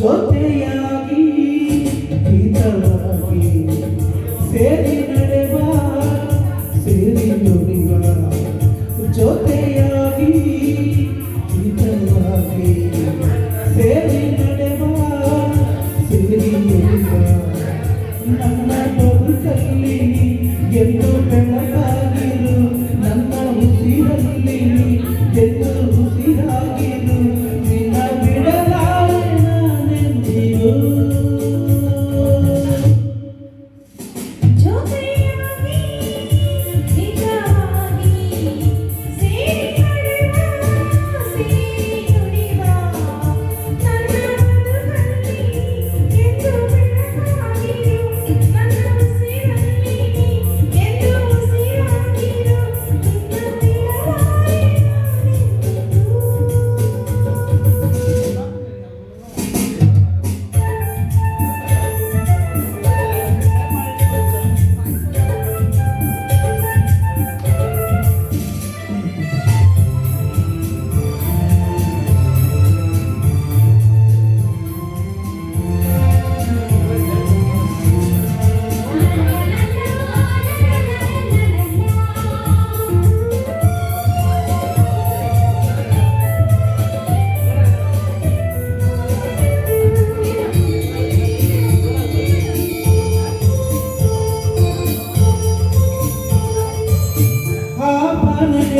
ಜೊತೆಯಾಗಿ ಹಿತವಾಗಿ ಸೇರಿ ನಡೆವ ಸೇರಿ ನುಡಿವ ಜೊತೆಯಾಗಿ ಹಿತವಾಗಿ ಸೇರಿ ನಡೆವ ಸೇರಿ ನುಡಿವ ನನ್ನ ಬದುಕಲ್ಲಿ ಎಂದು ಬೆಳಕಾಗಿರು ನನ್ನ ಉಸಿರಲ್ಲಿ ಎಂದು ಉಸಿರಾಗಿರು ನಿನ್ನ ಬಿಡಲಾರೆ ನಾನೆಂದಿರು ಜೊತೆಯಾಗಿ ಹಿತವಾಗಿ ಸೇರಿ ನಡೆವ ಸೇರಿ ನುಡಿವ ನನ್ನ ಬದುಕಲ್ಲಿ ಎಂದು ಬೆಳಕಾಗಿರು ನನ್ನ ಉಸಿರಲ್ಲಿ ಎಂದು ಉಸಿರಾಗಿರು ನಿನ್ನ ಬಿಡಲಾರೆ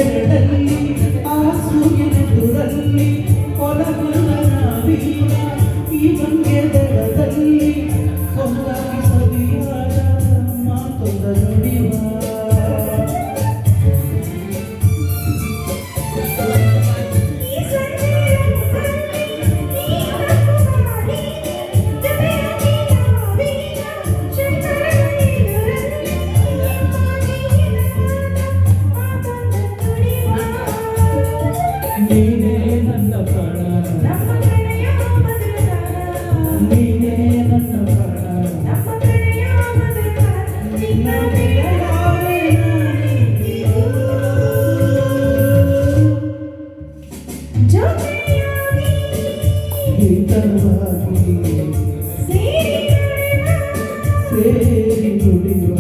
ಎರಡಲ್ಲಿ ಆ ಸೂರ್ಯನೆದುರಲ್ಲಿ ಹೊಲಗಲ್ಲ ನಾವೀಗ ಈ ಬಂಗೆ ದಡದಲ್ಲಿ ಒಂದಾಗಿ ಸವಿಯಾದ ಮಾತೊಂದ ನುಡಿವ ನೀನೇ ನನ್ನ ಪ್ರಾಣ ನಮ್ಮ ಪ್ರಣಯ ಮಧುರಗಾನ ನೀನೇ ನನ್ನ ಪ್ರಾಣ ನಮ್ಮ ಪ್ರಣಯ ಮಧುರಗಾನ ನಿನ್ನ ಬಿಡಲಾರೆ ನಾನೆಂದಿರು ಜೊತೆಯಾಗಿ ಹಿತವಾಗಿ ಸೇರಿ ನಡೆವ ಸೇರಿ ನುಡಿವ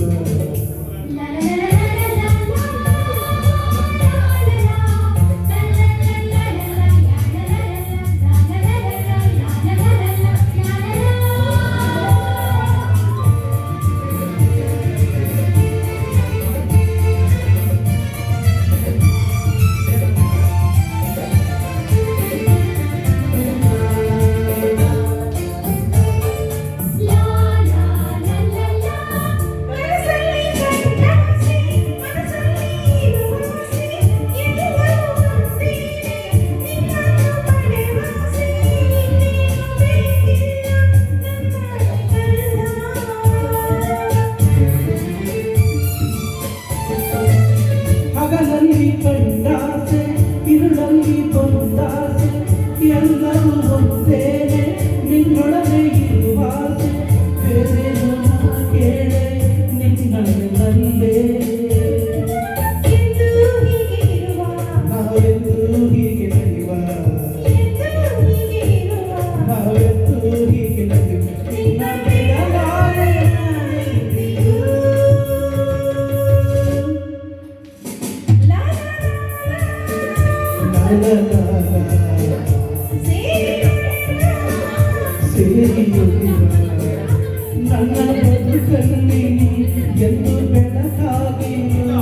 ಹಗಲಲ್ಲಿ ಕಂಡಾಸೆ ഇരുಳಲ್ಲಿ ಬಂದಾಸೆ ಎಲ್ಲರೂ ಒಂದೇನೆ ನಿನ್ನೊಡನೆ ಇರುವಾಸೆ ಬೇರೇನು ನಾ ಕೇಳೆ ನಿನ್ನಲ್ಲೇ ಎಂದು ಹೀಗೆ ಇರುವ ನಾವೆಂದು ಹೀಗೆ ನಡೆಯುವ ಎಂದು ಹೀಗೆ ಇರುವ ನಾವೆಂದು ಹೀಗೆ ನಡೆಯುವ ನಿನ್ನ ಬಿಡಲಾರೆ ನಾನೆಂದಿರು ಸೇರಿ ನುಡಿವ ನನ್ನ ಬದುಕಲ್ಲಿ ಎಂದು ಬೆಳಕಾಗಿರು